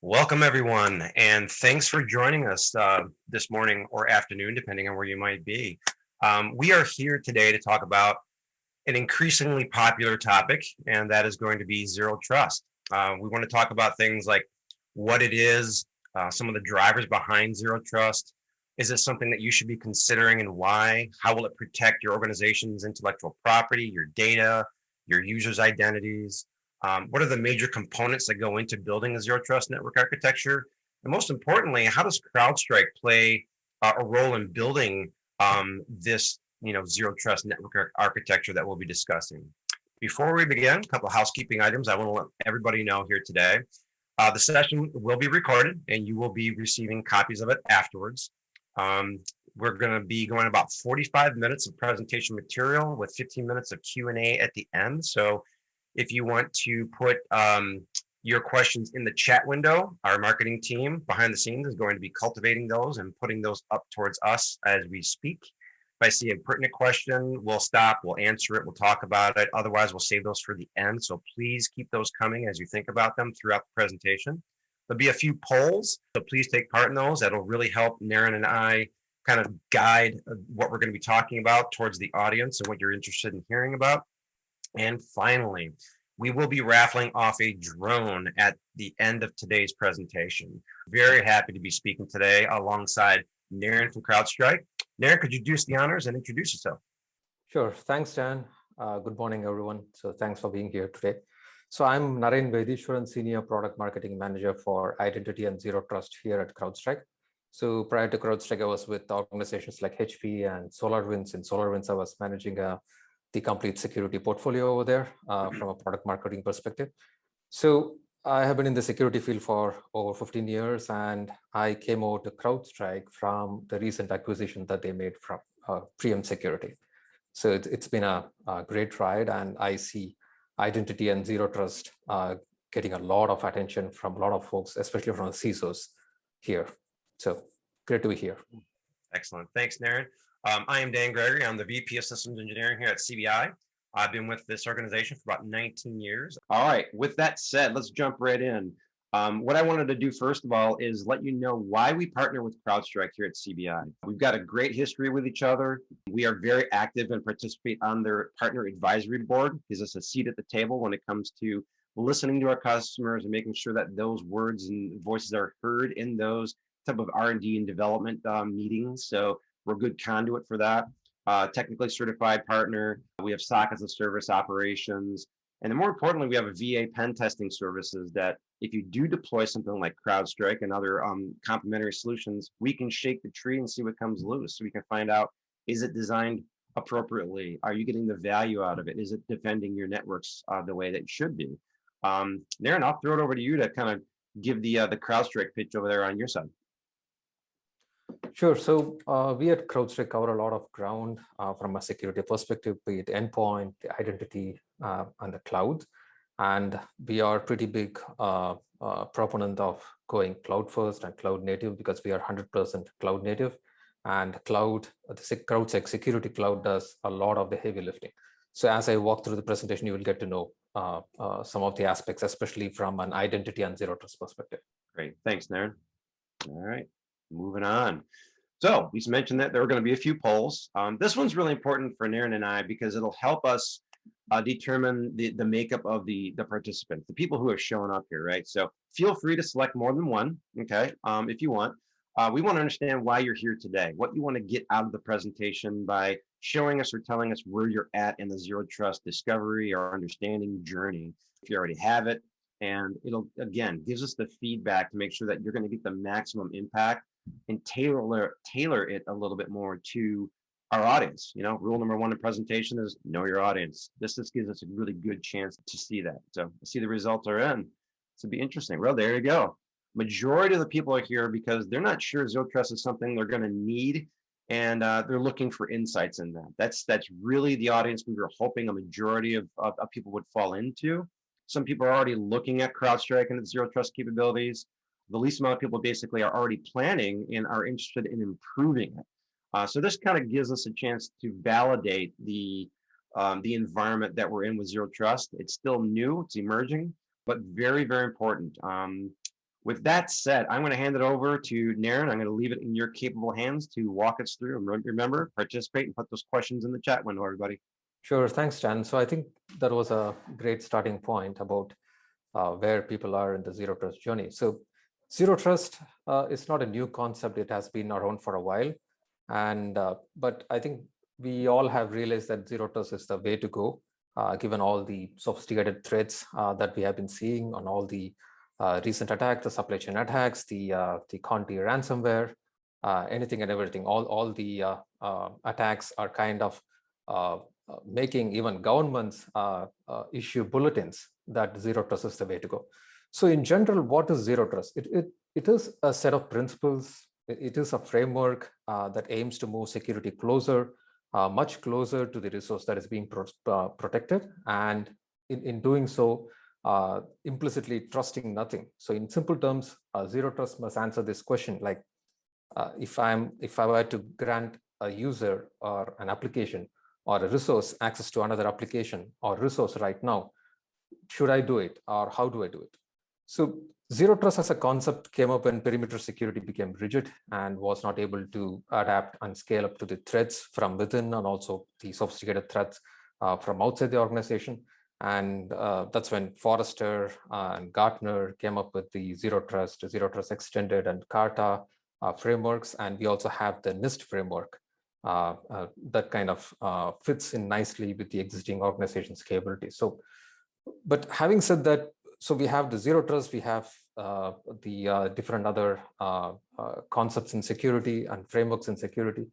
Welcome, everyone, and thanks for joining us this morning or afternoon, depending on where you might be. We are here today to talk about an increasingly popular topic, and that is going to be zero trust. We want to talk about things like what it is, some of the drivers behind zero trust. Is this something that you should be considering and why? How will it protect your organization's intellectual property, your data, your users' identities? What are the major components that go into building a zero trust network architecture? And most importantly, how does CrowdStrike play a role in building this zero trust network architecture that we'll be discussing? Before we begin, a couple of housekeeping items I want to let everybody know here today. The session will be recorded and you will be receiving copies of it afterwards. We're going to be going about 45 minutes of presentation material with 15 minutes of Q&A at the end. So if you want to put your questions in the chat window, our marketing team behind the scenes is going to be cultivating those and putting those up towards us as we speak. If I see a pertinent question, we'll stop, we'll answer it, we'll talk about it. Otherwise, we'll save those for the end. So please keep those coming as you think about them throughout the presentation. There'll be a few polls, so please take part in those. That'll really help Naren and I kind of guide what we're going to be talking about towards the audience and what you're interested in hearing about. And finally, we will be raffling off a drone at the end of today's presentation. Very happy to be speaking today alongside Naren from CrowdStrike. Naren, could you do us the honors and introduce yourself? Sure. Thanks, Dan. Good morning, everyone. So thanks for being here today. So I'm Naren Vaidishwaran, Senior Product Marketing Manager for Identity and Zero Trust here at CrowdStrike. So prior to CrowdStrike, I was with organizations like HP and SolarWinds. In SolarWinds, I was managing the complete security portfolio over there from a product marketing perspective. So I have been in the security field for over 15 years, and I came over to CrowdStrike from the recent acquisition that they made from Preempt Security. So it's been a great ride, and I see identity and zero trust getting a lot of attention from a lot of folks, especially from the CISOs here. So great to be here. Excellent. Thanks, Naren. I am Dan Gregory. I'm the VP of Systems Engineering here at CBI. I've been with this organization for about 19 years. All right, with that said, let's jump right in. What I wanted to do first of all is let you know why we partner with CrowdStrike here at CBI. We've got a great history with each other. We are very active and participate on their partner advisory board. Gives us a seat at the table when it comes to listening to our customers and making sure that those words and voices are heard in those type of R&D and development meetings. So we're a good conduit for that. Technically certified partner. We have SOC as a service operations. And then more importantly, we have a VA pen testing services that if you do deploy something like CrowdStrike and other complementary solutions, we can shake the tree and see what comes loose. So we can find out, is it designed appropriately? Are you getting the value out of it? Is it defending your networks the way that it should be? Naren, I'll throw it over to you to kind of give the CrowdStrike pitch over there on your side. Sure. So we at CrowdStrike cover a lot of ground from a security perspective, be it endpoint, the identity, and the cloud. And we are pretty big proponent of going cloud first and cloud native because we are 100% cloud native. And cloud, the CrowdStrike Security Cloud does a lot of the heavy lifting. So as I walk through the presentation, you will get to know some of the aspects, especially from an identity and zero trust perspective. Great. Thanks, Naren. All right. Moving on. So we mentioned that there are going to be a few polls. This one's really important for Naren and I because it'll help us determine the makeup of the participants, the people who have shown up here, right? So feel free to select more than one, okay, if you want. We want to understand why you're here today, what you want to get out of the presentation by showing us or telling us where you're at in the zero trust discovery or understanding journey, if you already have it. And it'll, again, gives us the feedback to make sure that you're going to get the maximum impact and tailor it a little bit more to our audience. You know, rule number one in presentation is know your audience. This gives us a really good chance to see that. So see the results are in. This would be interesting. Well, there you go. Majority of the people are here because they're not sure zero trust is something they're going to need, and they're looking for insights in that. That's really the audience we were hoping a majority of people would fall into. Some people are already looking at CrowdStrike and its zero trust capabilities. The least amount of people basically are already planning and are interested in improving it. So this kind of gives us a chance to validate the environment that we're in with zero trust. It's still new, it's emerging, but very, very important. With that said, I'm going to hand it over to Naren. I'm going to leave it in your capable hands to walk us through. And remember, participate and put those questions in the chat window, everybody. Sure, thanks, Stan. So I think that was a great starting point about where people are in the zero trust journey. So zero trust is not a new concept. It has been around for a while. And but I think we all have realized that zero trust is the way to go, given all the sophisticated threats that we have been seeing on all the recent attacks, the supply chain attacks, the Conti ransomware, anything and everything. All the attacks are kind of making even governments issue bulletins that zero trust is the way to go. So in general, what is zero trust? It is a set of principles. It is a framework that aims to move security closer, much closer to the resource that is being protected, and in doing so, implicitly trusting nothing. So in simple terms, zero trust must answer this question, like if I were to grant a user or an application or a resource access to another application or resource right now, should I do it or how do I do it? So zero trust as a concept came up when perimeter security became rigid and was not able to adapt and scale up to the threats from within and also the sophisticated threats from outside the organization. And that's when Forrester and Gartner came up with the zero trust extended, and Carta frameworks. And we also have the NIST framework that kind of fits in nicely with the existing organization's capabilities. So, but having said that, so we have the zero trust, we have the different other concepts in security and frameworks in security.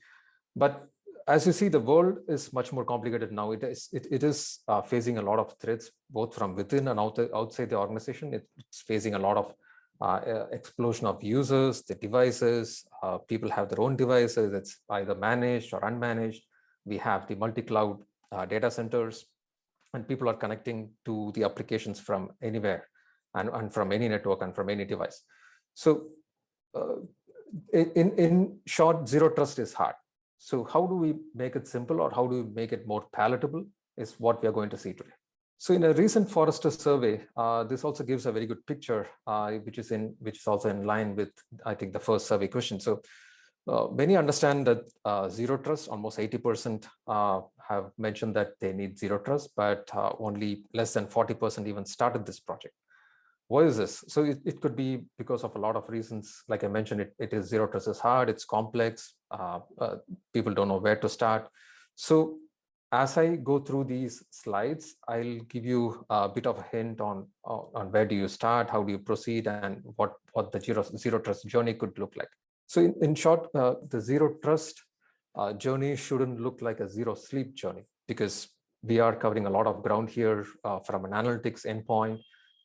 But as you see, the world is much more complicated now. It is facing a lot of threats, both from within and outside the organization. It's facing a lot of explosion of users, the devices. People have their own devices. It's either managed or unmanaged. We have the multi-cloud data centers, and people are connecting to the applications from anywhere and from any network and from any device. So in short, zero trust is hard. So how do we make it simple, or how do we make it more palatable, is what we are going to see today. So in a recent Forrester survey, this also gives a very good picture, which is also in line with, I think, the first survey question. So many understand that zero trust, almost 80% have mentioned that they need zero trust, but only less than 40% even started this project. Why is this? So it could be because of a lot of reasons. Like I mentioned, it is zero trust is hard, it's complex, people don't know where to start. So as I go through these slides, I'll give you a bit of a hint on where do you start, how do you proceed, and what the zero trust journey could look like. So in short, the zero trust journey shouldn't look like a zero sleep journey, because we are covering a lot of ground here from an analytics endpoint,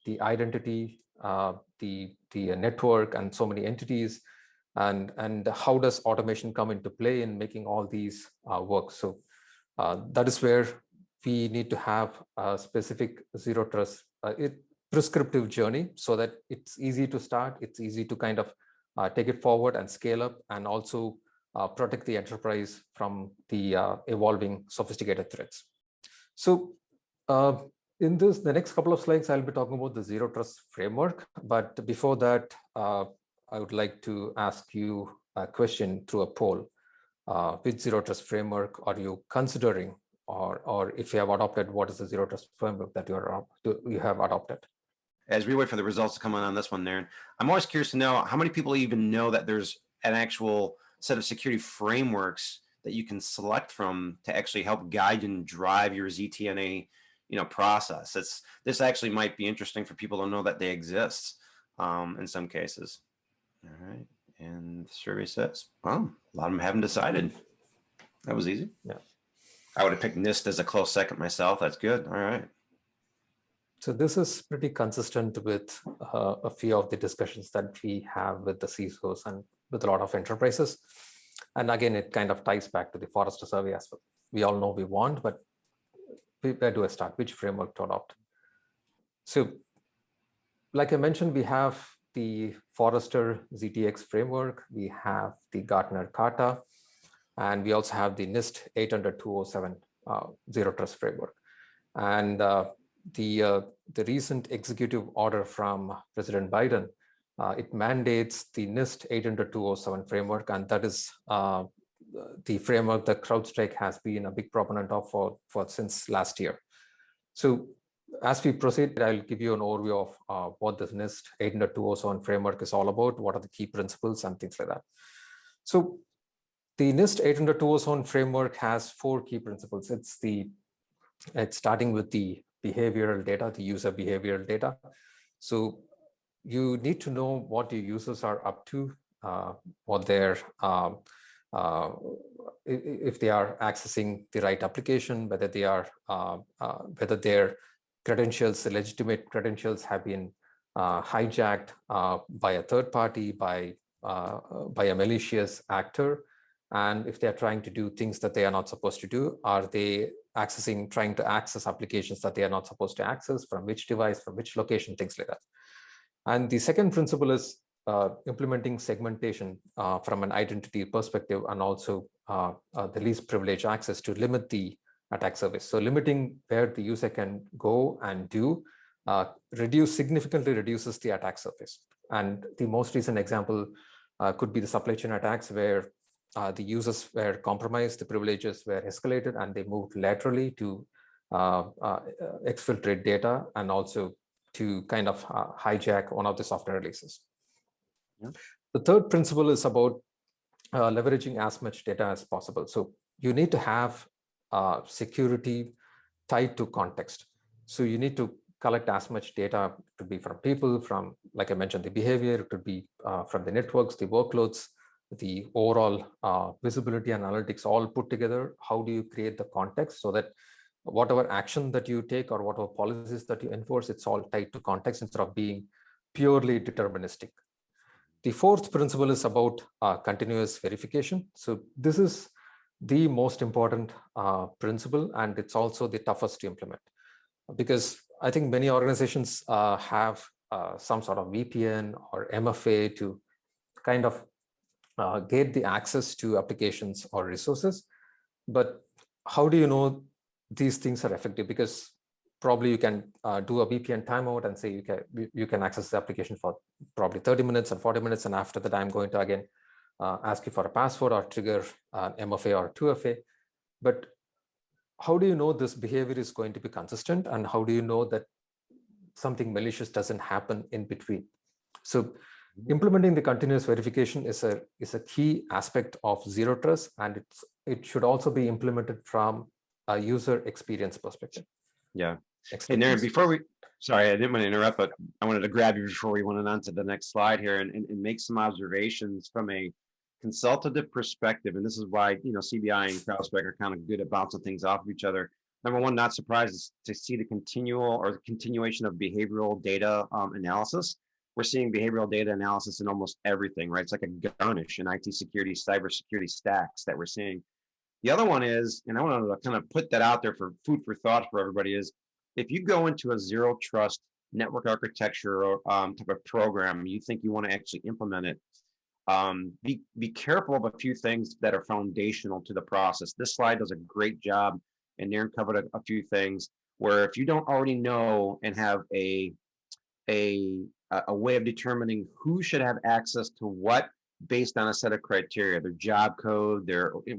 the identity, the network, and so many entities, and how does automation come into play in making all these work. So that is where we need to have a specific zero trust prescriptive journey, so that it's easy to start, it's easy to kind of take it forward and scale up, and also protect the enterprise from the evolving sophisticated threats. So in the next couple of slides, I'll be talking about the zero trust framework. But before that, I would like to ask you a question through a poll. Which zero trust framework are you considering, or if you have adopted, what is the zero trust framework that you have adopted? As we wait for the results to come on this one, Naren, I'm always curious to know how many people even know that there's an actual set of security frameworks that you can select from to actually help guide and drive your ZTNA, process. This actually might be interesting for people to know that they exist in some cases. All right, and the survey says, well, a lot of them haven't decided. That was easy. Yeah, I would have picked NIST as a close second myself. That's good. All right. So this is pretty consistent with a few of the discussions that we have with the CISOs and with a lot of enterprises. And again, it kind of ties back to the Forrester survey as well. We all know we want, but where do I start? Which framework to adopt? So like I mentioned, we have the Forrester ZTX framework, we have the Gartner Carta, and we also have the NIST 800-207 zero trust framework. And the recent executive order from President Biden it mandates the NIST 800-207 framework, and that is the framework that CrowdStrike has been a big proponent of for since last year. So as we proceed, I'll give you an overview of what this NIST 800-207 framework is all about, what are the key principles and things like that. So the NIST 800-207 framework has 4 key principles. It's starting with the behavioral data, the user behavioral data. So you need to know what your users are up to, what their if they are accessing the right application, whether they are whether their credentials, the legitimate credentials, have been hijacked by a third party, by a malicious actor, and if they are trying to do things that they are not supposed to do, are they trying to access applications that they are not supposed to access, from which device, from which location, things like that. And the second principle is implementing segmentation from an identity perspective, and also the least privilege access to limit the attack surface. So limiting where the user can go and do significantly reduces the attack surface. And the most recent example could be the supply chain attacks, where the users were compromised, the privileges were escalated, and they moved laterally to exfiltrate data, and also to kind of hijack one of the software releases. Yeah. The third principle is about leveraging as much data as possible. So you need to have security tied to context. So you need to collect as much data. It could be from people, from, like I mentioned, the behavior. It could be from the networks, the workloads, the overall visibility analytics, all put together. How do you create the context so that whatever action that you take or whatever policies that you enforce, it's all tied to context instead of being purely deterministic. The fourth principle is about continuous verification. So this is the most important principle, and it's also the toughest to implement, because I think many organizations have some sort of VPN or MFA to kind of get the access to applications or resources. But how do you know these things are effective? Because probably you can do a VPN timeout and say you can access the application for probably 30 minutes and 40 minutes. And after that, I'm going to again ask you for a password or trigger an MFA or 2FA. But how do you know this behavior is going to be consistent? And how do you know that something malicious doesn't happen in between? So implementing the continuous verification is a key aspect of zero trust, and it should also be implemented from a user experience perspective. Yeah. And Naren, before sorry, I didn't want to interrupt, but I wanted to grab you before we went on to the next slide here and make some observations from a consultative perspective. And this is why, CBI and CrowdStrike are kind of good at bouncing things off of each other. Number one, not surprised to see the continuation of behavioral data analysis. We're seeing behavioral data analysis in almost everything, right? It's like a garnish in IT security, cybersecurity stacks that we're seeing. The other one is, and I want to kind of put that out there for food for thought for everybody, is if you go into a zero trust network architecture or type of program, you think you want to actually implement it, be careful of a few things that are foundational to the process. This slide does a great job, and Naren covered a few things where if you don't already know and have a way of determining who should have access to what based on a set of criteria, their job code,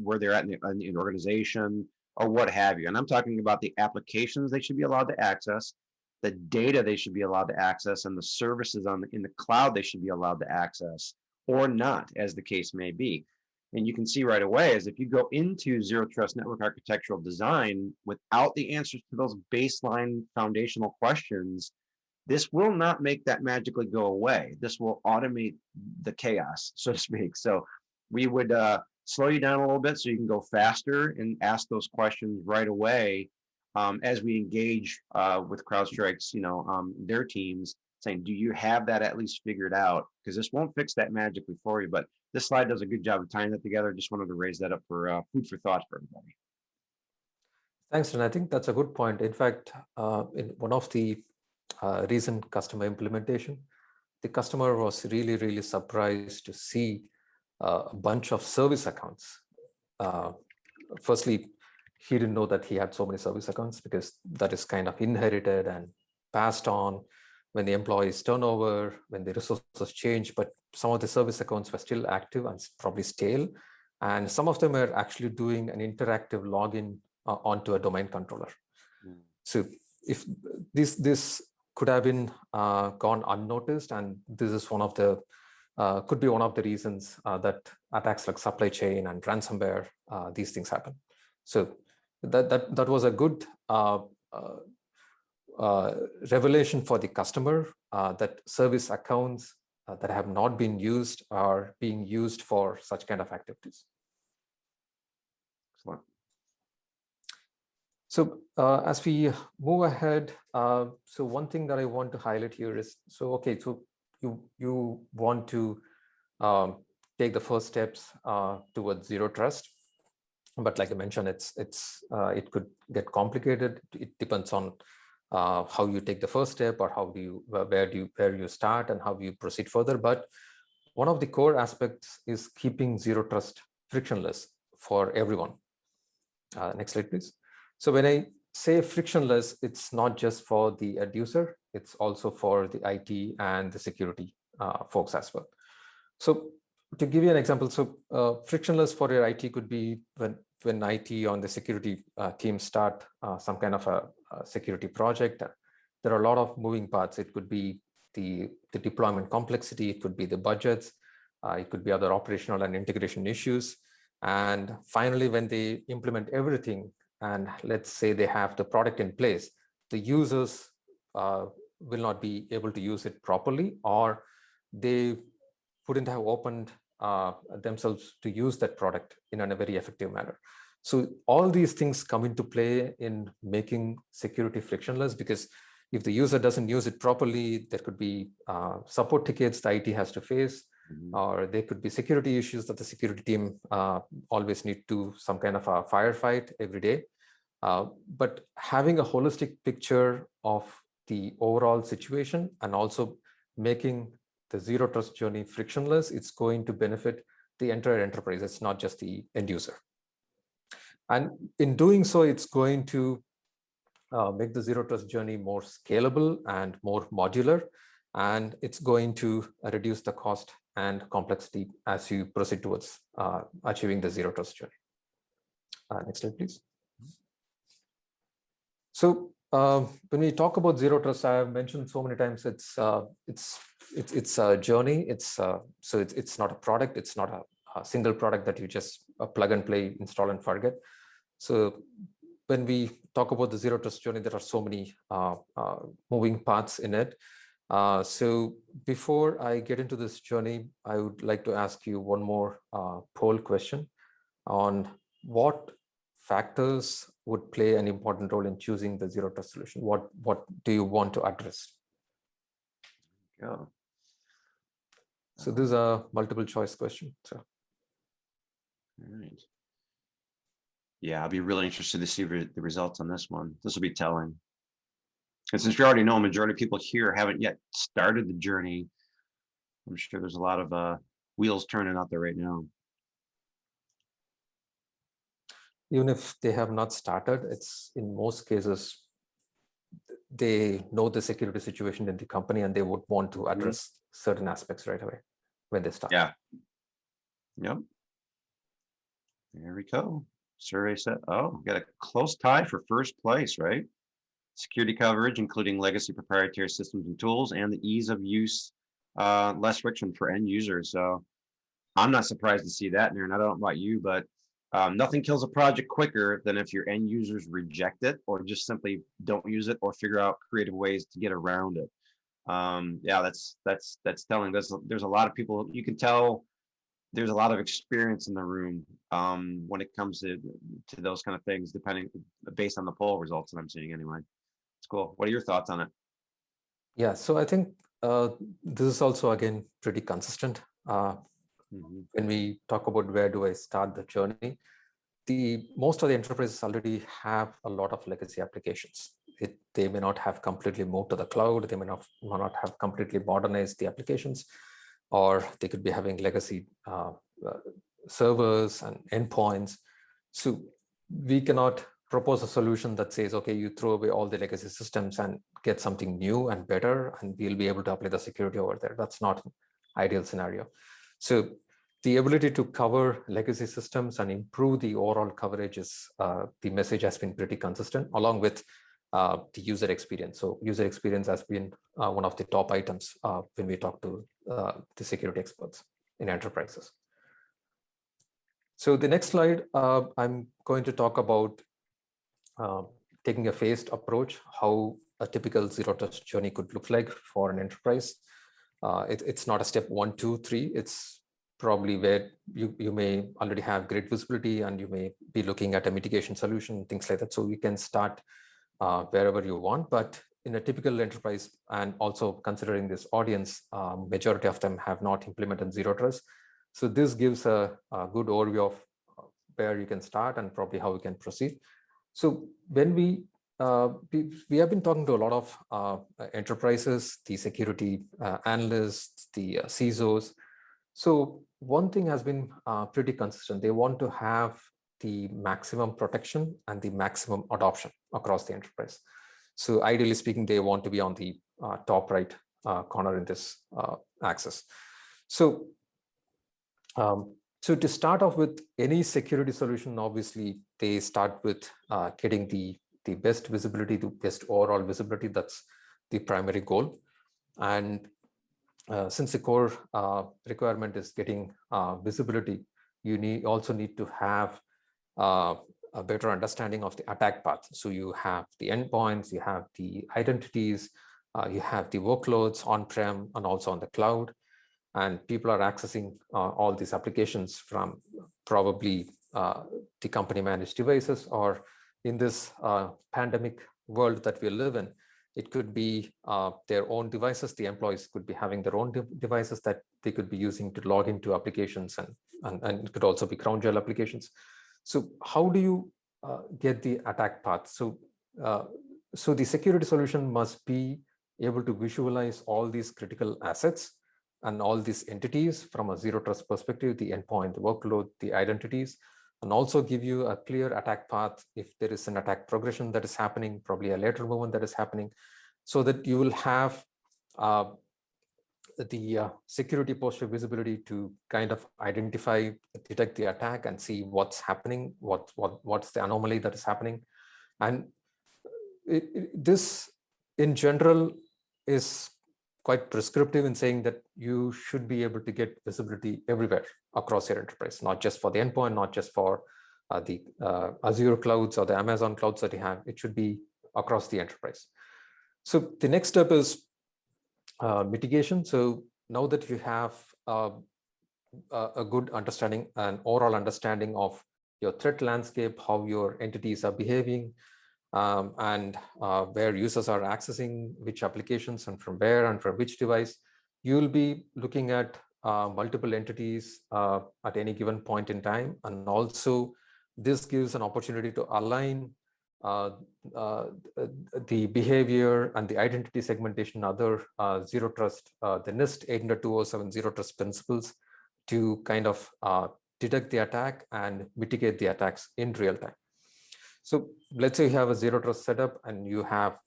where they're at in the organization, or what have you. And I'm talking about the applications they should be allowed to access, the data they should be allowed to access, and the services in the cloud they should be allowed to access, or not, as the case may be. And you can see right away is if you go into zero trust network architectural design without the answers to those baseline foundational questions, this will not make that magically go away. This will automate the chaos, so to speak. So we would slow you down a little bit so you can go faster and ask those questions right away as we engage with CrowdStrike's, their teams, saying, do you have that at least figured out? Because this won't fix that magically for you. But this slide does a good job of tying that together. Just wanted to raise that up for food for thought for everybody. Thanks, and I think that's a good point. In fact, in one of the recent customer implementation, the customer was really, really surprised to see a bunch of service accounts. Firstly, he didn't know that he had so many service accounts, because that is kind of inherited and passed on when the employees turnover, when the resources change, but some of the service accounts were still active and probably stale. And some of them are actually doing an interactive login onto a domain controller. Mm. So if this could have been gone unnoticed, and this is one of the could be one of the reasons that attacks like supply chain and ransomware, these things happen. So that was a good revelation for the customer, that service accounts that have not been used are being used for such kind of activities. Excellent. So as we move ahead, so one thing that I want to highlight here is, so okay, so you want to take the first steps towards zero trust, but like I mentioned, it could get complicated. It depends on how you take the first step, or where you start and how you proceed further. But one of the core aspects is keeping zero trust frictionless for everyone. Next slide, please. So when I say frictionless, it's not just for the end user, it's also for the IT and the security folks as well. So to give you an example, so frictionless for your IT could be when IT on the security team start some kind of a security project. There are a lot of moving parts. It could be the deployment complexity, it could be the budgets, it could be other operational and integration issues. And finally, when they implement everything, and let's say they have the product in place, the users will not be able to use it properly, or they wouldn't have opened themselves to use that product in a very effective manner. So all these things come into play in making security frictionless, because if the user doesn't use it properly, there could be support tickets the IT has to face, or there could be security issues that the security team always need to some kind of a firefight every day. But having a holistic picture of the overall situation and also making the zero trust journey frictionless, it's going to benefit the entire enterprise. It's not just the end user. And in doing so, it's going to make the zero trust journey more scalable and more modular. And it's going to reduce the cost and complexity as you proceed towards achieving the zero trust journey. Next slide, please. So when we talk about zero trust, I have mentioned so many times, it's a journey. It's not a product. It's not a single product that you just plug and play, install and forget. So when we talk about the zero trust journey, there are so many moving parts in it. So before I get into this journey, I would like to ask you one more poll question on what factors would play an important role in choosing the zero trust solution. What do you want to address? Yeah. So this is a multiple choice question. So. All right. Yeah, I'll be really interested to see the results on this one. This will be telling. And since we already know a majority of people here haven't yet started the journey, I'm sure there's a lot of wheels turning out there right now. Even if they have not started, it's in most cases, they know the security situation in the company and they would want to address certain aspects right away when they start. Yeah. Yep. There we go. Survey said, oh, got a close tie for first place, right? Security coverage, including legacy proprietary systems and tools, and the ease of use, less friction for end users. So I'm not surprised to see that in there. And I don't know about you, but nothing kills a project quicker than if your end users reject it or just simply don't use it or figure out creative ways to get around it. Yeah, that's telling. There's a lot of people, you can tell there's a lot of experience in the room when it comes to those kind of things, based on the poll results that I'm seeing anyway. It's cool. What are your thoughts on it? Yeah, so I think this is also, again, pretty consistent. When we talk about where do I start the journey, most of the enterprises already have a lot of legacy applications. They may not have completely moved to the cloud. They may not have completely modernized the applications, or they could be having legacy servers and endpoints. So we cannot propose a solution that says, okay, you throw away all the legacy systems and get something new and better, and we'll be able to apply the security over there. That's not an ideal scenario. So the ability to cover legacy systems and improve the overall coverage is the message has been pretty consistent, along with the user experience. So user experience has been one of the top items when we talk to the security experts in enterprises. So the next slide, I'm going to talk about taking a phased approach, how a typical zero trust journey could look like for an enterprise. It's not a step 1, 2, 3. It's probably where you may already have great visibility and you may be looking at a mitigation solution, things like that. So you can start wherever you want, but in a typical enterprise, and also considering this audience, majority of them have not implemented zero trust. So this gives a good overview of where you can start and probably how you can proceed. So when we have been talking to a lot of enterprises, the security analysts, the CISOs. So one thing has been pretty consistent. They want to have the maximum protection and the maximum adoption across the enterprise. So ideally speaking, they want to be on the top right corner in this axis. So to start off with any security solution, obviously they start with getting the best visibility, the best overall visibility. That's the primary goal. And since the core requirement is getting visibility, you also need to have a better understanding of the attack path. So you have the endpoints, you have the identities, you have the workloads on-prem and also on the cloud. And people are accessing all these applications from probably the company managed devices, or in this pandemic world that we live in, it could be their own devices. The employees could be having their own devices that they could be using to log into applications, and it could also be crown jewel applications. So how do you get the attack path? So the security solution must be able to visualize all these critical assets and all these entities from a zero trust perspective, the endpoint, the workload, the identities, and also give you a clear attack path if there is an attack progression that is happening, probably a lateral movement that is happening, so that you will have the security posture visibility to kind of identify, detect the attack and see what's happening, what's the anomaly that is happening. And this in general is quite prescriptive in saying that you should be able to get visibility everywhere across your enterprise, not just for the endpoint, not just for the Azure clouds or the Amazon clouds that you have. It should be across the enterprise. So the next step is mitigation. So now that you have a good understanding, an overall understanding of your threat landscape, how your entities are behaving, and where users are accessing which applications and from where and from which device, you'll be looking at multiple entities at any given point in time. And also this gives an opportunity to align the behavior and the identity segmentation, other zero trust, the NIST 80207 zero trust principles to kind of detect the attack and mitigate the attacks in real time. So let's say you have a zero trust setup and you have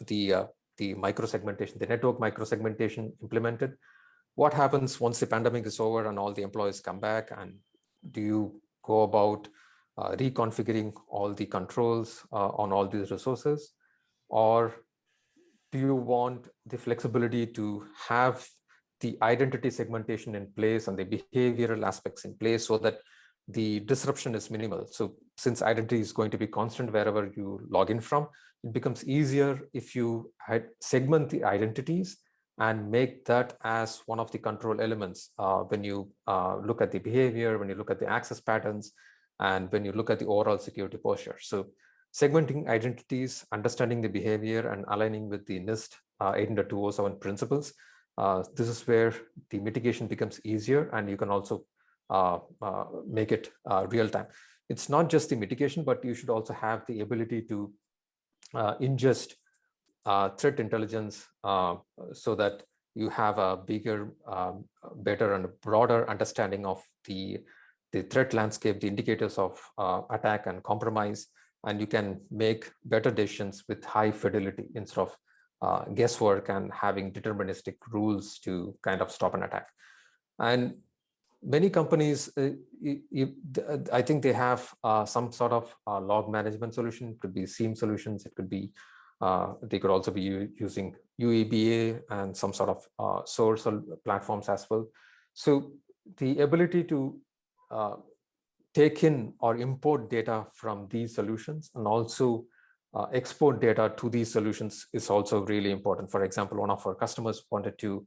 the micro segmentation, the network micro segmentation implemented. What happens once the pandemic is over and all the employees come back? And do you go about reconfiguring all the controls on all these resources? Or do you want the flexibility to have the identity segmentation in place and the behavioral aspects in place so that the disruption is minimal? So since identity is going to be constant wherever you log in from, it becomes easier if you segment the identities and make that as one of the control elements when you look at the behavior, when you look at the access patterns, and when you look at the overall security posture. So segmenting identities, understanding the behavior, and aligning with the NIST 80207 principles, this is where the mitigation becomes easier, and you can also make it real time. It's not just the mitigation, but you should also have the ability to ingest threat intelligence so that you have a bigger, better and broader understanding of the threat landscape, the indicators of attack and compromise, and you can make better decisions with high fidelity instead of guesswork and having deterministic rules to kind of stop an attack. And many companies, I think they have some sort of log management solution. It could be SIEM solutions. It could be, they could also be using UEBA and some sort of source platforms as well. So the ability to take in or import data from these solutions and also export data to these solutions is also really important. For example, one of our customers wanted to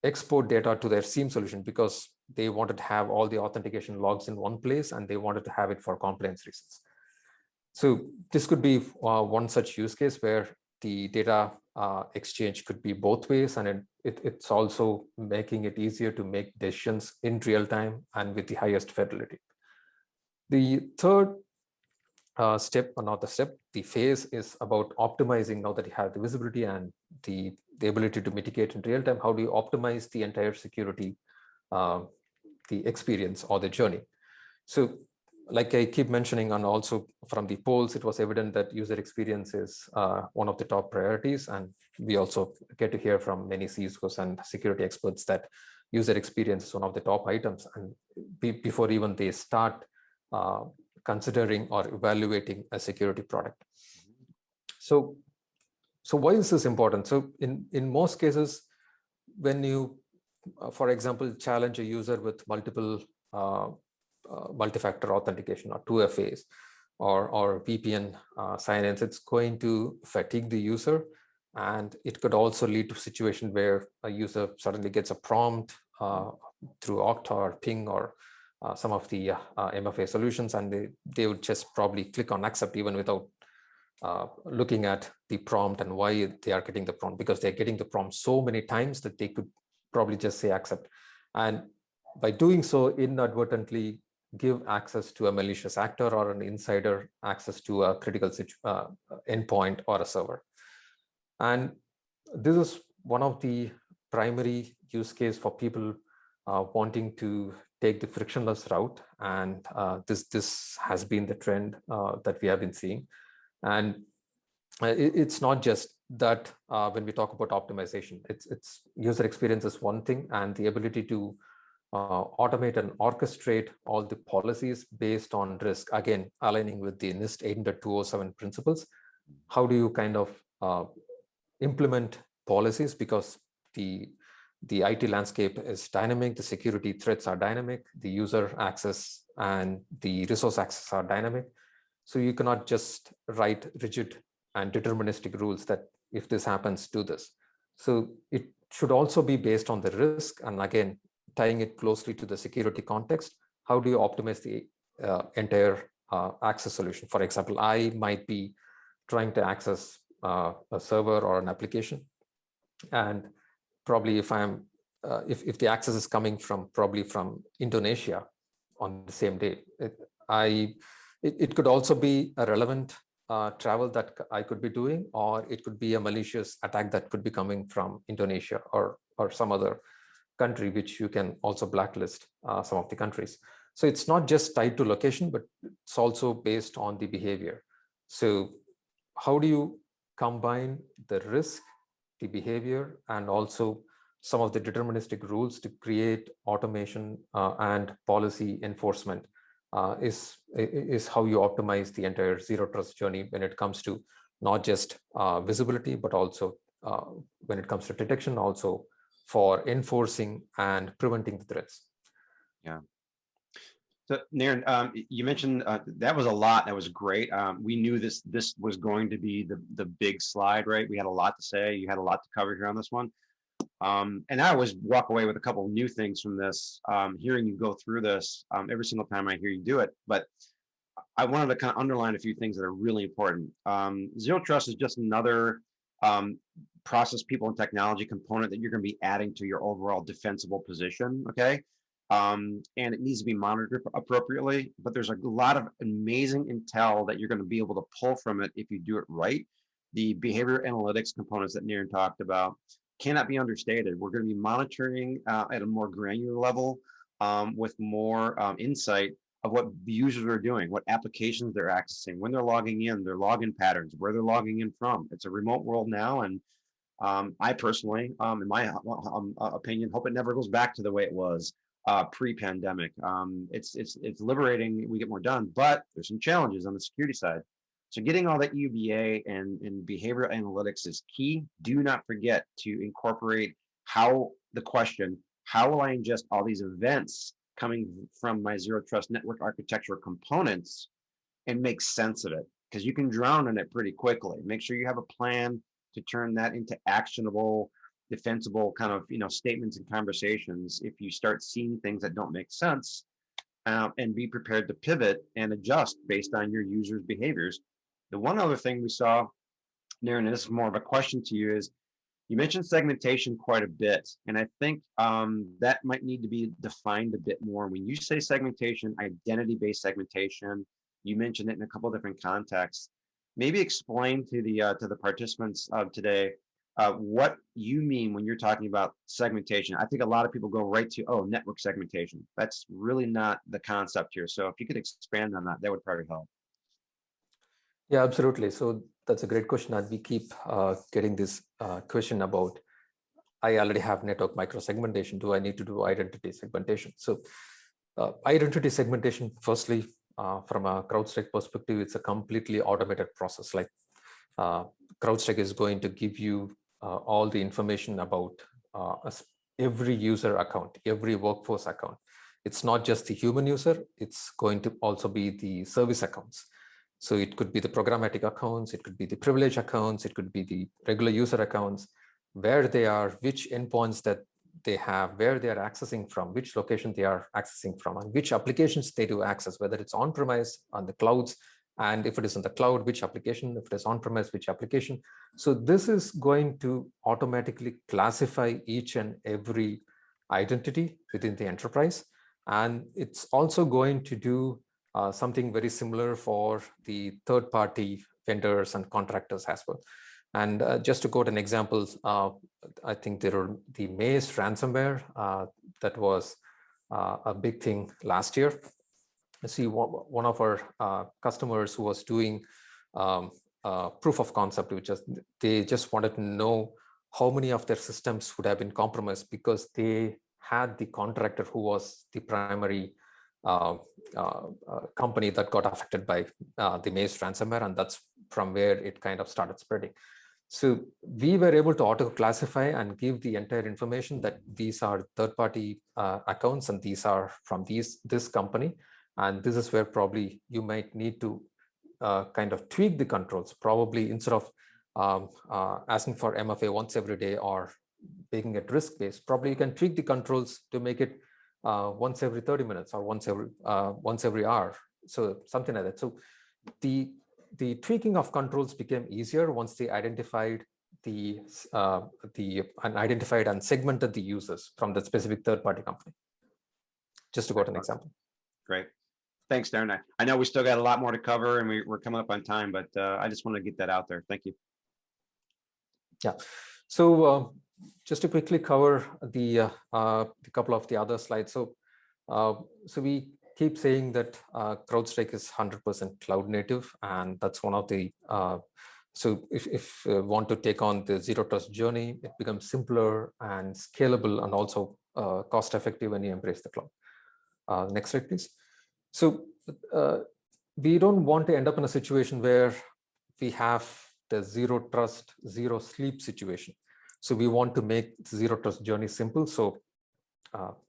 export data to their SIEM solution because they wanted to have all the authentication logs in one place and they wanted to have it for compliance reasons. So this could be one such use case where the data exchange could be both ways, and it's also making it easier to make decisions in real time and with the highest fidelity. The third step, or not the step, the phase is about optimizing. Now that you have the visibility and the ability to mitigate in real time, how do you optimize the entire security, the experience or the journey? So like I keep mentioning, and also from the polls, it was evident that user experience is one of the top priorities. And we also get to hear from many CISOs and security experts that user experience is one of the top items. And before even they start considering or evaluating a security product. So why is this important? So in most cases, when you, for example, challenge a user with multiple multi-factor authentication or 2FAs or VPN sign-ins, it's going to fatigue the user. And it could also lead to a situation where a user suddenly gets a prompt through Okta or Ping or some of the MFA solutions, and they would just probably click on accept even without looking at the prompt and why they are getting the prompt, because they're getting the prompt so many times that they could probably just say accept. And by doing so, inadvertently give access to a malicious actor or an insider access to a critical endpoint or a server. And this is one of the primary use case for people wanting to take the frictionless route. And this has been the trend that we have been seeing. And it's not just that when we talk about optimization, it's user experience is one thing, and the ability to automate and orchestrate all the policies based on risk, again, aligning with the NIST 800-207 principles. How do you kind of implement policies? Because the IT landscape is dynamic, the security threats are dynamic, the user access and the resource access are dynamic. So you cannot just write rigid and deterministic rules that if this happens, do this. So it should also be based on the risk, and again, tying it closely to the security context. How do you optimize the entire access solution? For example, I might be trying to access a server or an application, and probably if I'm if the access is coming from probably from Indonesia on the same day, it could also be a relevant travel that I could be doing, or it could be a malicious attack that could be coming from Indonesia or some other country, which you can also blacklist some of the countries. So it's not just tied to location, but it's also based on the behavior. So how do you combine the risk, the behavior, and also some of the deterministic rules to create automation and policy enforcement is how you optimize the entire zero trust journey when it comes to not just visibility, but also when it comes to detection, also for enforcing and preventing the threats. Yeah. So Naren, you mentioned that was a lot. That was great. We knew this was going to be the big slide, right? We had a lot to say. You had a lot to cover here on this one. And I always walk away with a couple of new things from this, hearing you go through this every single time I hear you do it. But I wanted to kind of underline a few things that are really important. Zero trust is just another process, people, and technology component that you're going to be adding to your overall defensible position, okay? And it needs to be monitored appropriately, but there's a lot of amazing intel that you're going to be able to pull from it if you do it right. The behavior analytics components that Naren talked about cannot be understated. We're going to be monitoring at a more granular level with more insight of what the users are doing, what applications they're accessing, when they're logging in, their login patterns, where they're logging in from. It's a remote world now, and I personally, in my opinion, hope it never goes back to the way it was pre-pandemic. It's liberating. We get more done, but there's some challenges on the security side. So getting all that UBA and behavioral analytics is key. Do not forget to incorporate how the question, how will I ingest all these events coming from my zero trust network architecture components and make sense of it? Because you can drown in it pretty quickly. Make sure you have a plan to turn that into actionable, defensible kind of statements and conversations if you start seeing things that don't make sense, and be prepared to pivot and adjust based on your users' behaviors. The one other thing we saw, Darren, and this is more of a question to you, is you mentioned segmentation quite a bit, and I think that might need to be defined a bit more. When you say segmentation, identity-based segmentation, you mentioned it in a couple of different contexts. Maybe explain to the participants of today what you mean when you're talking about segmentation. I think a lot of people go right to, oh, network segmentation. That's really not the concept here. So if you could expand on that, that would probably help. Yeah, absolutely. So that's a great question. And we keep getting this question about, I already have network microsegmentation. Do I need to do identity segmentation? So identity segmentation, firstly, from a CrowdStrike perspective, it's a completely automated process. Like CrowdStrike is going to give you all the information about every user account, every workforce account. It's not just the human user, it's going to also be the service accounts. So it could be the programmatic accounts, it could be the privilege accounts, it could be the regular user accounts, where they are, which endpoints that they have, where they are accessing from, which location they are accessing from, and which applications they do access, whether it's on-premise, on the clouds, and if it is in the cloud, which application, if it is on-premise, which application. So this is going to automatically classify each and every identity within the enterprise. And it's also going to do something very similar for the third-party vendors and contractors as well. And just to quote an example, I think there were the Maze ransomware that was a big thing last year. I see one of our customers who was doing proof of concept, which is they just wanted to know how many of their systems would have been compromised because they had the contractor who was the primary company that got affected by the Maze ransomware, and that's from where it kind of started spreading. So we were able to auto-classify and give the entire information that these are third-party accounts and these are from this company. And this is where probably you might need to kind of tweak the controls, probably instead of asking for MFA once every day or making it risk-based, probably you can tweak the controls to make it once every 30 minutes or once every hour. So something like that. So the tweaking of controls became easier once they identified identified and segmented the users from the specific third-party company. Just to quote an example. Great. Thanks, Darren. I know we still got a lot more to cover and we're coming up on time, but I just want to get that out there. Thank you. Yeah. So just to quickly cover the couple of the other slides. So we keep saying that CrowdStrike is 100% cloud native, and that's one of the so if you want to take on the zero trust journey, it becomes simpler and scalable and also cost effective when you embrace the cloud. Next slide, please. So we don't want to end up in a situation where we have the zero trust, zero sleep situation. So we want to make the zero trust journey simple. So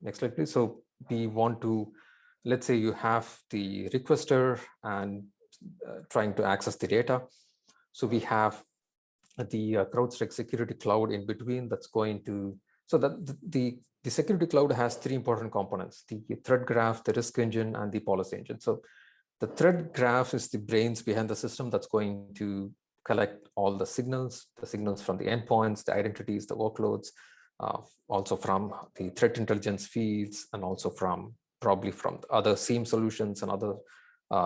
next slide, please. So we want to, let's say you have the requester and trying to access the data. So we have the CrowdStrike Security Cloud in between that's going to, so that the Security Cloud has three important components: the threat graph, the risk engine, and the policy engine. So the threat graph is the brains behind the system that's going to collect all the signals from the endpoints, the identities, the workloads, also from the threat intelligence feeds, and also probably from other SIEM solutions and other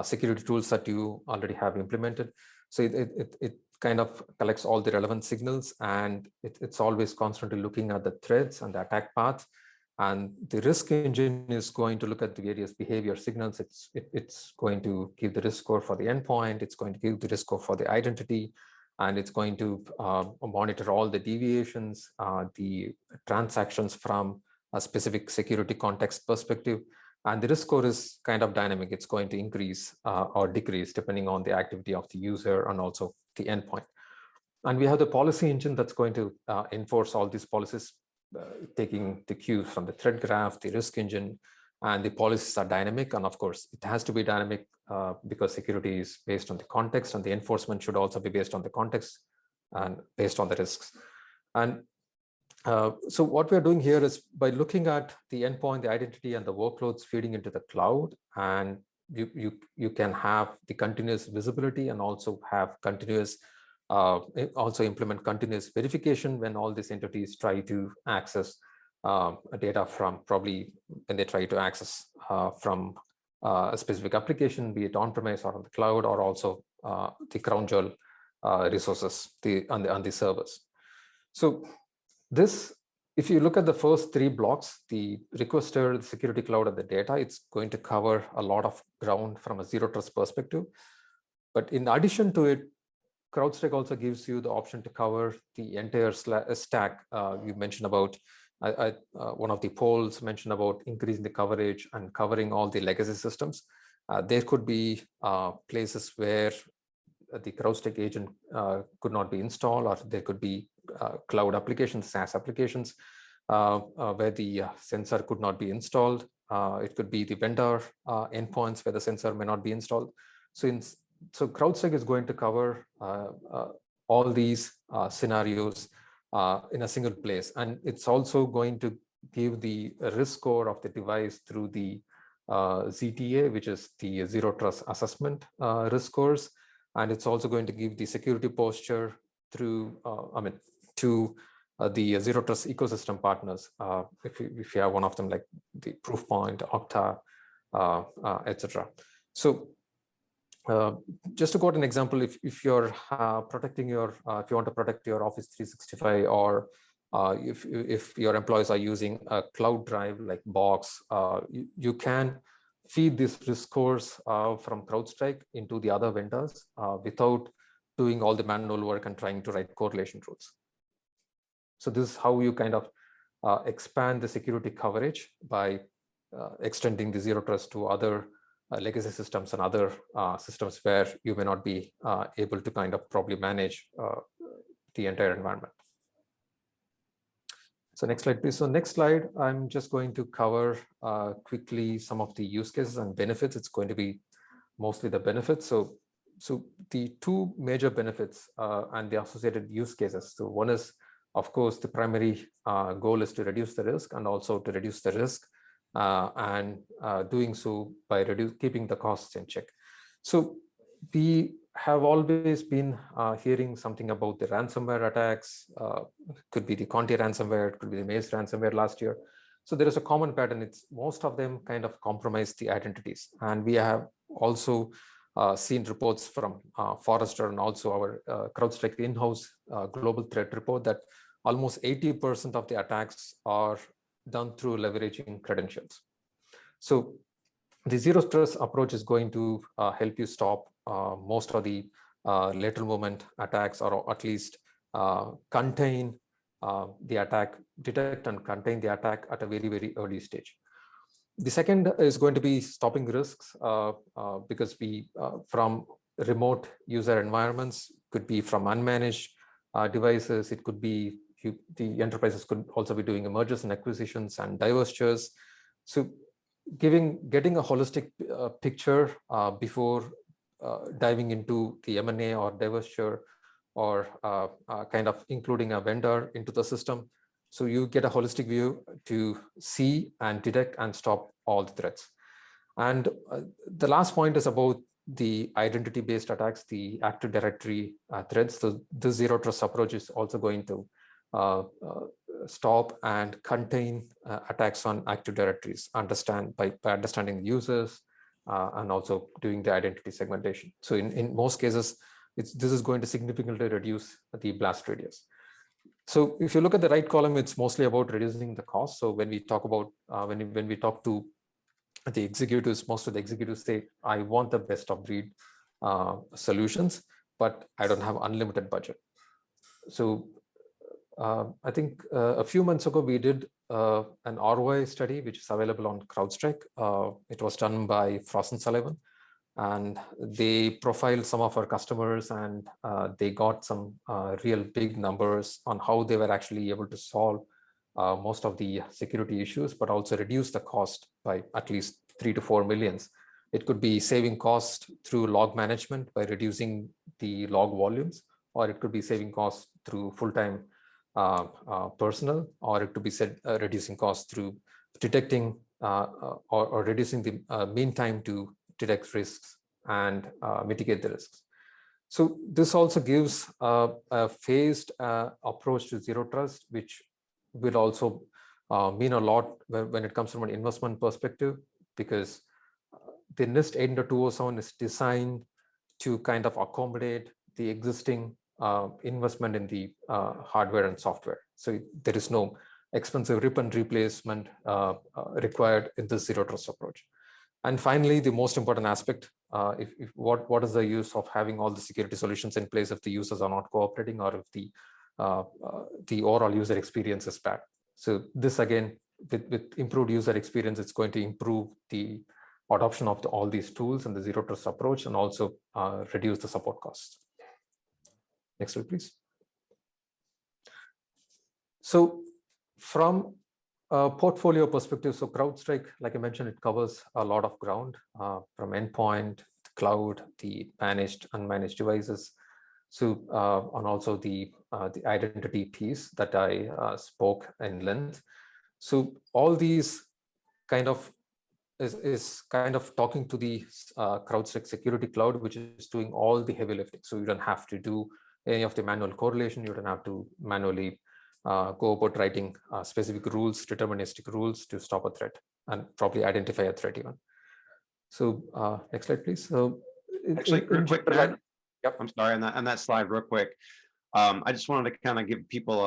security tools that you already have implemented. So it kind of collects all the relevant signals, and it's always constantly looking at the threats and the attack paths, And the risk engine is going to look at the various behavior signals. It's going to give the risk score for the endpoint. It's going to give the risk score for the identity. And it's going to monitor all the deviations, the transactions from a specific security context perspective. And the risk score is kind of dynamic. It's going to increase or decrease depending on the activity of the user and also the endpoint. And we have the policy engine that's going to enforce all these policies, taking the cues from the threat graph, the risk engine, and the policies are dynamic. And of course, it has to be dynamic because security is based on the context, and the enforcement should also be based on the context and based on the risks. And so what we're doing here is by looking at the endpoint, the identity, and the workloads feeding into the cloud, and you can have the continuous visibility and also have continuous also implement continuous verification when all these entities try to access data from, probably when they try to access from a specific application, be it on-premise or on the cloud, or also the crown jewel resources on the servers. So this, if you look at the first three blocks, the requester, the security cloud, and the data, it's going to cover a lot of ground from a zero trust perspective. But in addition to it, CrowdStrike also gives you the option to cover the entire stack. You mentioned about, one of the polls mentioned about increasing the coverage and covering all the legacy systems. There could be places where the CrowdStrike agent could not be installed, or there could be cloud applications, SaaS applications, where the sensor could not be installed. It could be the vendor endpoints where the sensor may not be installed. So CrowdStrike is going to cover all these scenarios in a single place. And it's also going to give the risk score of the device through the ZTA, which is the Zero Trust Assessment risk scores. And it's also going to give the security posture through, to the Zero Trust ecosystem partners. If you have one of them, like the Proofpoint, Okta, etc. So just to quote an example, if you're protecting your, if you want to protect your Office 365, or if your employees are using a cloud drive like Box, you can feed these risk scores from CrowdStrike into the other vendors without doing all the manual work and trying to write correlation rules. So this is how you kind of expand the security coverage by extending the zero trust to other legacy systems and other systems where you may not be able to kind of probably manage the entire environment. So next slide, please. So next slide, I'm just going to cover quickly some of the use cases and benefits. It's going to be mostly the benefits. So the two major benefits and the associated use cases. So one is, of course, the primary goal is to reduce the risk, and also to reduce the risk and doing so by keeping the costs in check. So we have always been hearing something about the ransomware attacks. Could be the Conti ransomware, it could be the Maze ransomware last year. So there is a common pattern. It's most of them kind of compromise the identities. And we have also seen reports from Forrester and also our CrowdStrike in-house global threat report that almost 80% of the attacks are done through leveraging credentials. So the zero trust approach is going to help you stop most of the lateral movement attacks, or at least contain the attack, detect and contain the attack at a very, very early stage. The second is going to be stopping risks because we, from remote user environments, could be from unmanaged devices. It could be the enterprises could also be doing mergers and acquisitions and divestitures. So getting a holistic picture before diving into the M&A or divestiture, or kind of including a vendor into the system. So you get a holistic view to see and detect and stop all the threats. And the last point is about the identity-based attacks, the Active Directory threats. So the zero trust approach is also going to stop and contain attacks on Active Directories, by understanding the users and also doing the identity segmentation. So in most cases, this is going to significantly reduce the blast radius. So if you look at the right column, it's mostly about reducing the cost. So when we talk about, when we talk to the executives, most of the executives say, I want the best of breed solutions, but I don't have unlimited budget. So I think a few months ago, we did an ROI study, which is available on CrowdStrike. It was done by Frost & Sullivan, and they profiled some of our customers, and they got some real big numbers on how they were actually able to solve most of the security issues, but also reduce the cost by at least 3 to 4 millions. It could be saving cost through log management by reducing the log volumes, or it could be saving costs through full-time personnel, or it could be reducing costs through detecting or reducing the mean time to detect risks and mitigate the risks. So this also gives a phased approach to zero trust, which will also mean a lot when it comes from an investment perspective, because the NIST 80207 is designed to kind of accommodate the existing investment in the hardware and software. So there is no expensive rip and replacement required in this zero trust approach. And finally, the most important aspect, what is the use of having all the security solutions in place if the users are not cooperating, or if the overall user experience is bad? So this again, with improved user experience, it's going to improve the adoption of all these tools and the zero trust approach, and also reduce the support costs. Next slide, please. So from a portfolio perspective, so CrowdStrike, like I mentioned, it covers a lot of ground, from endpoint, the cloud, the managed, unmanaged devices, so and also the identity piece that I spoke in length. So all these kind of is kind of talking to the CrowdStrike Security Cloud, which is doing all the heavy lifting. So you don't have to do any of the manual correlation. You don't have to manually go about writing specific rules, deterministic rules to stop a threat and probably identify a threat even. So next slide, please. So Actually, real quick, yep. I'm sorry, on that slide real quick. I just wanted to kind of give people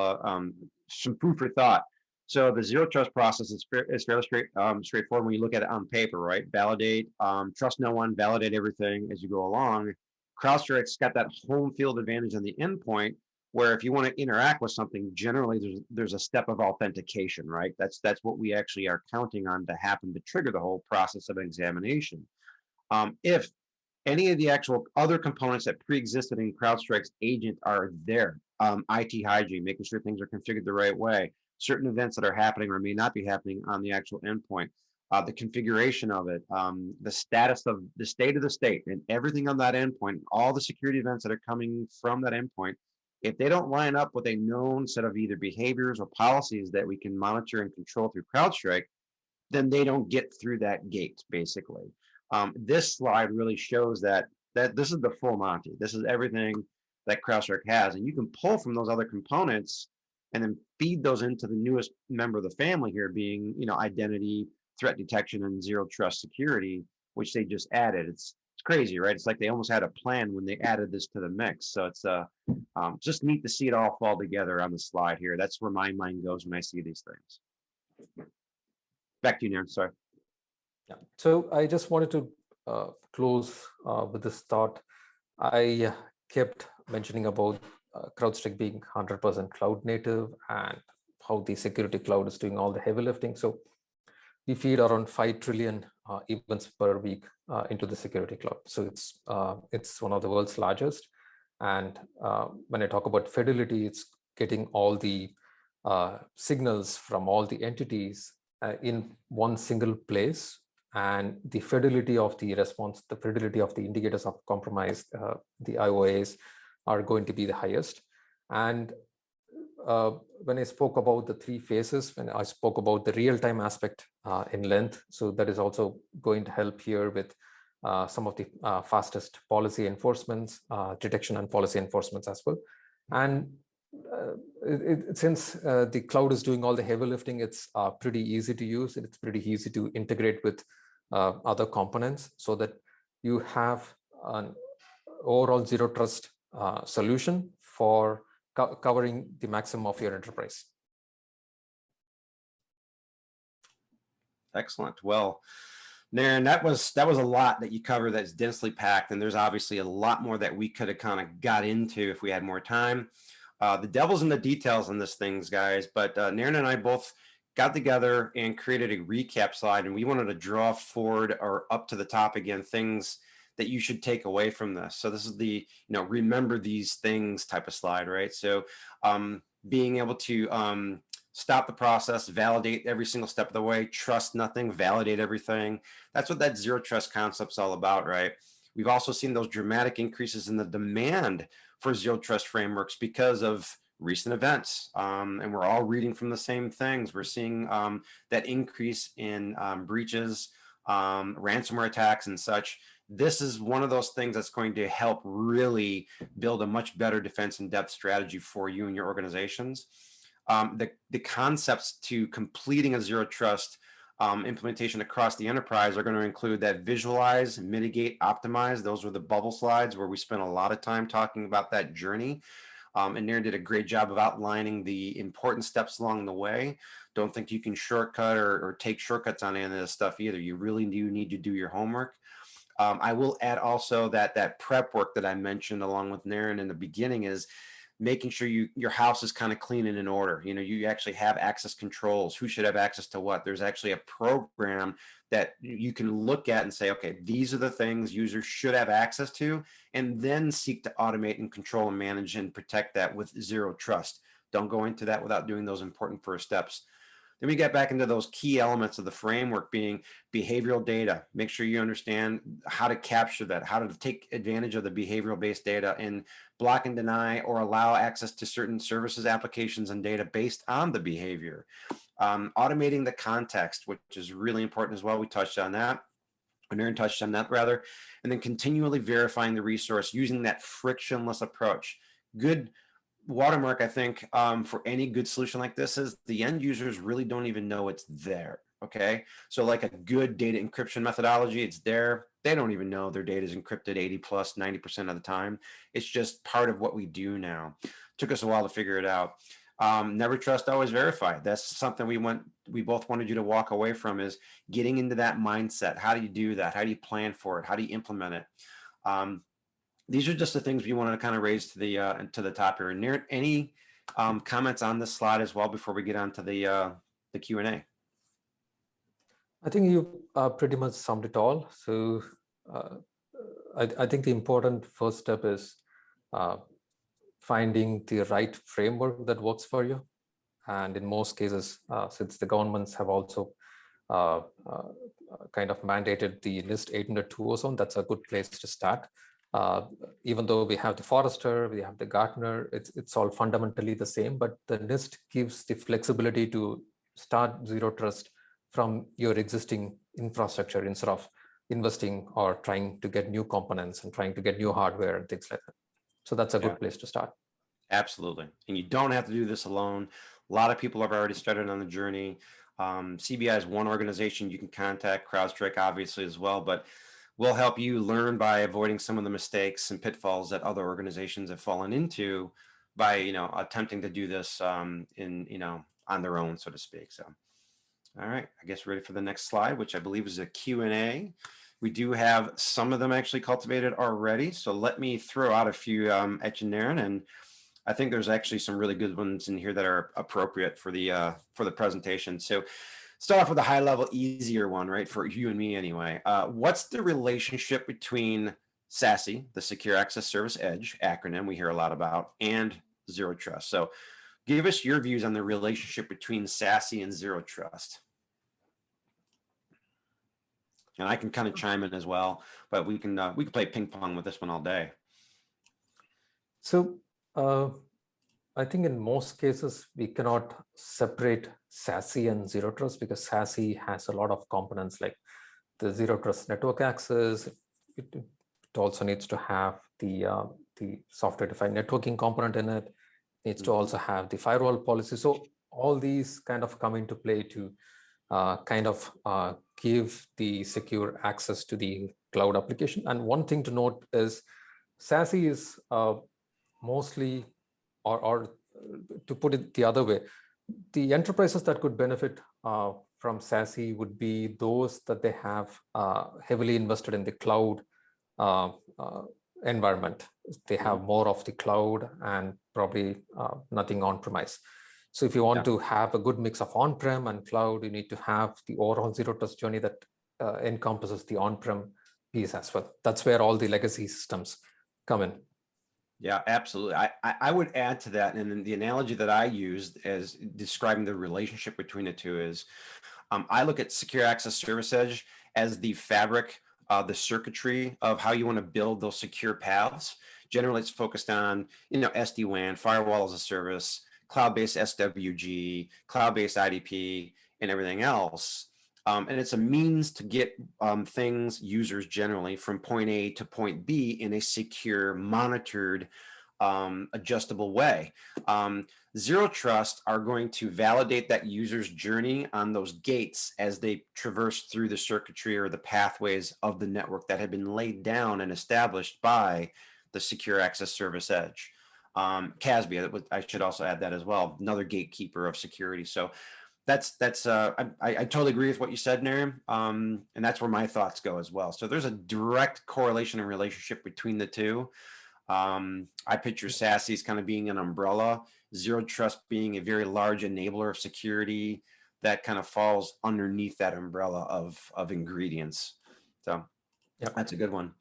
some food for thought. So the zero trust process is fairly straightforward when you look at it on paper, right? Validate, trust no one, validate everything as you go along. CrowdStrike's got that home field advantage on the endpoint, where if you want to interact with something, generally there's a step of authentication, right? That's what we actually are counting on to happen to trigger the whole process of examination. If any of the actual other components that pre-existed in CrowdStrike's agent are there, IT hygiene, making sure things are configured the right way, certain events that are happening or may not be happening on the actual endpoint, the configuration of it, the status of the state of the state, and everything on that endpoint, all the security events that are coming from that endpoint, if they don't line up with a known set of either behaviors or policies that we can monitor and control through CrowdStrike, then they don't get through that gate, basically. This slide really shows that this is the full Monty. This is everything that CrowdStrike has, and you can pull from those other components and then feed those into the newest member of the family here, being identity, threat detection, and zero trust security, which they just added. It's crazy, right? It's like they almost had a plan when they added this to the mix. So it's just neat to see it all fall together on the slide here. That's where my mind goes when I see these things. Back to you, Naren. Sorry. Yeah. So I just wanted to close with this thought. I kept mentioning about CrowdStrike being 100% cloud native and how the security cloud is doing all the heavy lifting. So we feed around 5 trillion events per week into the security cloud. So it's one of the world's largest. And when I talk about fidelity, it's getting all the signals from all the entities in one single place, and the fidelity of the response, the fidelity of the indicators of compromise, the IOAs, are going to be the highest. And when I spoke about the 3 phases, when I spoke about the real-time aspect in length, so that is also going to help here with some of the fastest policy enforcements, detection and policy enforcements as well. And since the cloud is doing all the heavy lifting, it's pretty easy to use. It's pretty easy to integrate with other components, so that you have an overall zero trust solution for covering the maximum of your enterprise. Excellent. Well, Naren, that was a lot that you covered that's densely packed, and there's obviously a lot more that we could have kind of got into if we had more time. The devil's in the details on this things, guys, but Naren and I both got together and created a recap slide, and we wanted to draw forward or up to the top again things that you should take away from this. So this is the, remember these things type of slide, right? So being able to stop the process, validate every single step of the way, trust nothing, validate everything. That's what that zero trust concept's all about, right? We've also seen those dramatic increases in the demand for zero trust frameworks because of recent events. And we're all reading from the same things. We're seeing that increase in breaches, ransomware attacks and such. This is one of those things that's going to help really build a much better defense in depth strategy for you and your organizations. The concepts to completing a zero trust implementation across the enterprise are going to include that visualize, mitigate, optimize. Those were the bubble slides where we spent a lot of time talking about that journey. And Naren did a great job of outlining the important steps along the way. Don't think you can shortcut or take shortcuts on any of this stuff either. You really do need to do your homework. I will add also that prep work that I mentioned along with Naren in the beginning is making sure your house is kind of clean and in order. You actually have access controls, who should have access to what. There's actually a program that you can look at and say, okay, these are the things users should have access to, and then seek to automate and control and manage and protect that with zero trust. Don't go into that without doing those important first steps. Then we get back into those key elements of the framework being behavioral data. Make sure you understand how to capture that, how to take advantage of the behavioral based data and block and deny or allow access to certain services, applications, and data based on the behavior. Automating the context, which is really important as well. We touched on that. Naren touched on that rather. And then continually verifying the resource using that frictionless approach. Good watermark, I think, for any good solution like this is the end users really don't even know it's there. Okay. So like a good data encryption methodology, it's there. They don't even know their data is encrypted 80 plus 90% of the time. It's just part of what we do now. Took us a while to figure it out. Never trust, always verify. That's something we both wanted you to walk away from, is getting into that mindset. How do you do that? How do you plan for it? How do you implement it? These are just the things we wanted to kind of raise to the top here. And any comments on this slide as well before we get on to the Q&A? I think you pretty much summed it all. So I think the important first step is finding the right framework that works for you. And in most cases, since the governments have also kind of mandated the NIST 802 zone, that's a good place to start. Even though we have the Forrester, we have the Gartner, it's all fundamentally the same, but the NIST gives the flexibility to start zero trust from your existing infrastructure instead of investing or trying to get new components and trying to get new hardware and things like that. So that's a good place to start. Absolutely. And you don't have to do this alone. A lot of people have already started on the journey. CBI is one organization you can contact, CrowdStrike obviously as well, but we'll help you learn by avoiding some of the mistakes and pitfalls that other organizations have fallen into by, attempting to do this on their own, so to speak. So, all right, I guess ready for the next slide, which I believe is a Q&A. We do have some of them actually cultivated already. So let me throw out a few at you, Naren, and I think there's actually some really good ones in here that are appropriate for the presentation. So start off with a high level, easier one, right? For you and me anyway. What's the relationship between SASE, the Secure Access Service Edge acronym we hear a lot about, and zero trust? So give us your views on the relationship between SASE and zero trust. And I can kind of chime in as well, but we can play ping pong with this one all day. So I think in most cases, we cannot separate SASE and zero trust because SASE has a lot of components like the zero trust network access. It also needs to have the software defined networking component in it. It needs to also have the firewall policy. So all these kind of come into play to give the secure access to the cloud application. And one thing to note is SASE is mostly or to put it the other way, the enterprises that could benefit from SASE would be those that they have heavily invested in the cloud environment. They have more of the cloud and probably nothing on-premise. So if you want to have a good mix of on-prem and cloud, you need to have the overall zero trust journey that encompasses the on-prem piece as well. That's where all the legacy systems come in. Yeah, absolutely. I would add to that, and the analogy that I used as describing the relationship between the two is, I look at Secure Access Service Edge as the fabric, the circuitry of how you want to build those secure paths. Generally, it's focused on, SD-WAN, firewall as a service, cloud-based SWG, cloud-based IDP, and everything else. And it's a means to get users generally from point A to point B in a secure, monitored, adjustable way. Zero Trust are going to validate that user's journey on those gates as they traverse through the circuitry or the pathways of the network that have been laid down and established by the Secure Access Service Edge. CASB, I should also add that as well, another gatekeeper of security. So that's I totally agree with what you said, Naren, and that's where my thoughts go as well. So there's a direct correlation and relationship between the two. I picture SASE as kind of being an umbrella, Zero Trust being a very large enabler of security that kind of falls underneath that umbrella of ingredients. So that's a good one.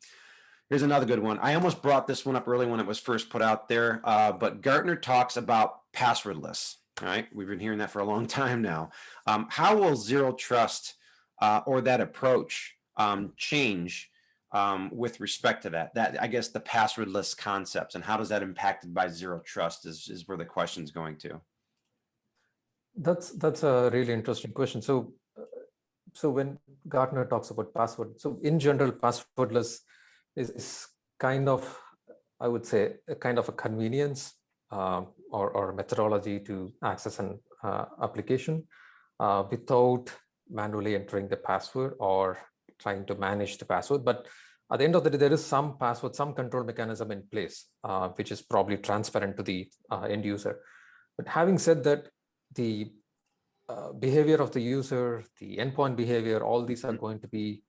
Here's another good one. I almost brought this one up early when it was first put out there, but Gartner talks about passwordless. All right, we've been hearing that for a long time now. How will Zero Trust or that approach change with respect to that? I guess the passwordless concepts, and how does that impacted by Zero Trust is where the question's going to. That's a really interesting question. So when Gartner talks about password, so in general, passwordless is kind of, I would say, a kind of a convenience or methodology to access an application without manually entering the password or trying to manage the password. But at the end of the day, there is some password, some control mechanism in place, which is probably transparent to the end user. But having said that, the behavior of the user, the endpoint behavior, all these are going to be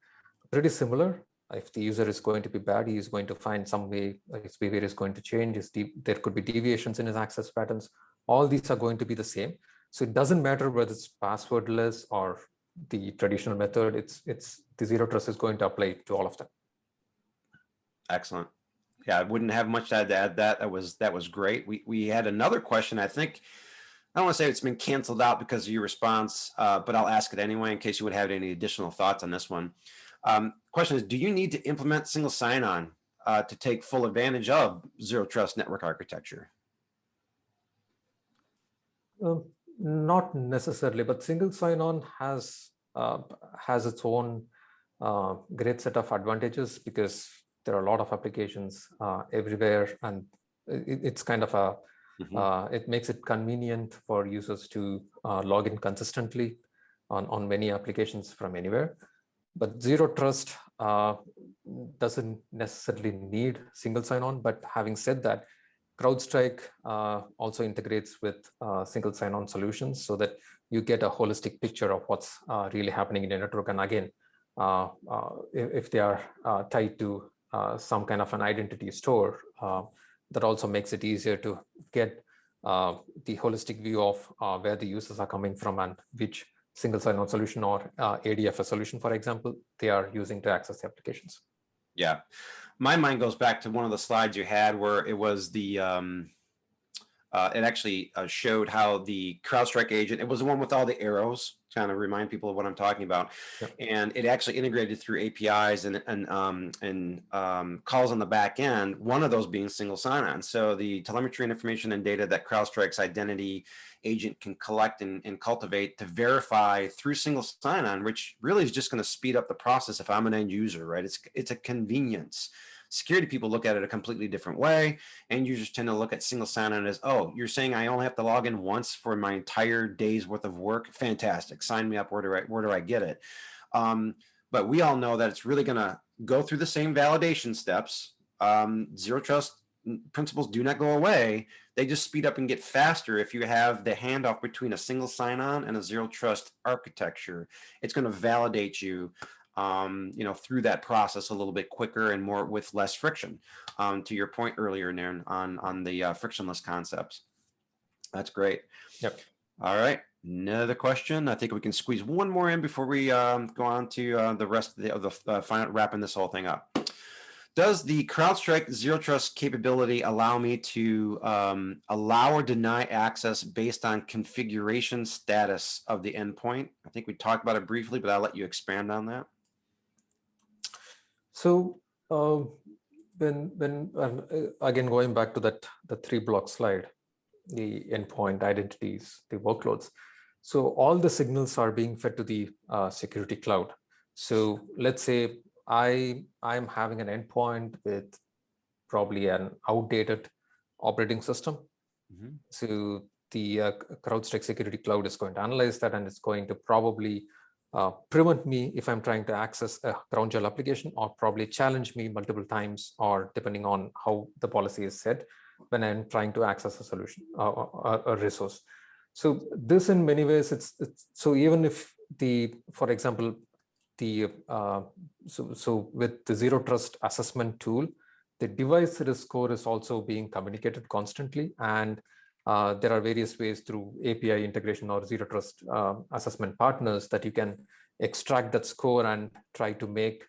pretty similar. If the user is going to be bad, he is going to find some way his behavior is going to change. There could be deviations in his access patterns. All these are going to be the same. So it doesn't matter whether it's passwordless or the traditional method. It's the Zero Trust is going to apply to all of them. Excellent. Yeah, I wouldn't have much to add that. That was great. We had another question. I think I don't want to say it's been canceled out because of your response, but I'll ask it anyway in case you would have any additional thoughts on this one. Question is, do you need to implement single sign-on to take full advantage of Zero Trust network architecture? Not necessarily, but single sign-on has its own great set of advantages because there are a lot of applications everywhere, and it's kind of a it makes it convenient for users to log in consistently on many applications from anywhere. But Zero Trust doesn't necessarily need single sign-on. But having said that, CrowdStrike also integrates with single sign-on solutions so that you get a holistic picture of what's really happening in the network. And again, if they are tied to some kind of an identity store, that also makes it easier to get the holistic view of where the users are coming from and which single sign-on solution or ADFS solution, for example, they are using to access the applications. Yeah, my mind goes back to one of the slides you had where it was the it actually showed how the CrowdStrike agent, it was the one with all the arrows, kind of remind people of what I'm talking about. Yep. And it actually integrated through APIs and calls on the back end, one of those being single sign-on. So the telemetry and information and data that CrowdStrike's identity agent can collect and cultivate to verify through single sign-on, which really is just going to speed up the process if I'm an end user, right? It's a convenience. Security people look at it a completely different way. End users tend to look at single sign-on as, oh, you're saying I only have to log in once for my entire day's worth of work? Fantastic. Sign me up. Where do I get it? But we all know that it's really going to go through the same validation steps. Zero Trust principles do not go away. They just speed up and get faster if you have the handoff between a single sign-on and a zero trust architecture. It's going to validate you, through that process a little bit quicker and more with less friction. To your point earlier, Nairn, on the frictionless concepts. That's great. Yep. All right. Another question. I think we can squeeze one more in before we go on to the rest of the final, wrapping this whole thing up. Does the CrowdStrike zero trust capability allow me to allow or deny access based on configuration status of the endpoint? I think we talked about it briefly, but I'll let you expand on that. So again, going back to the 3-block slide, the endpoint identities, the workloads. So all the signals are being fed to the security cloud. So let's say I'm having an endpoint with probably an outdated operating system. Mm-hmm. So the CrowdStrike Security Cloud is going to analyze that, and it's going to probably prevent me if I'm trying to access a crown jewel application, or probably challenge me multiple times, or depending on how the policy is set, when I'm trying to access a solution or a resource. So this, in many ways, it's so even if for example, so with the zero trust assessment tool, the device risk score is also being communicated constantly, and there are various ways through API integration or zero trust assessment partners that you can extract that score and try to make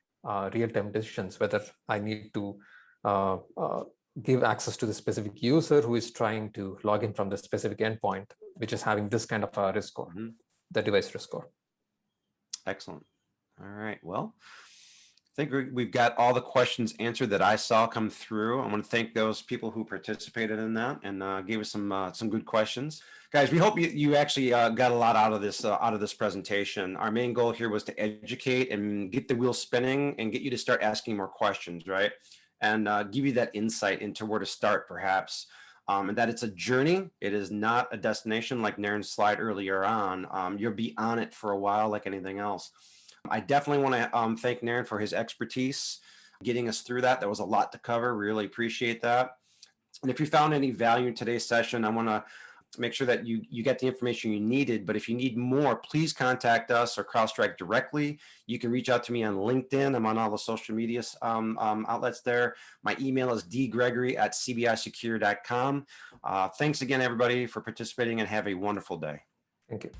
real-time decisions whether I need to give access to the specific user who is trying to log in from the specific endpoint, which is having this kind of a risk score, mm-hmm. the device risk score. Excellent. All right. Well, I think we've got all the questions answered that I saw come through. I want to thank those people who participated in that and gave us some good questions. Guys, we hope you actually got a lot out of this presentation. Our main goal here was to educate and get the wheel spinning and get you to start asking more questions, right? And give you that insight into where to start, perhaps. And that it's a journey. It is not a destination like Nairn's slide earlier on. You'll be on it for a while like anything else. I definitely want to thank Nairn for his expertise getting us through that. There was a lot to cover. Really appreciate that. And if you found any value in today's session, I want to make sure that you get the information you needed. But if you need more, please contact us or CrowdStrike directly. You can reach out to me on LinkedIn. I'm on all the social media outlets there. My email is dgregory@cbisecure.com. Thanks again, everybody, for participating, and have a wonderful day. Thank you.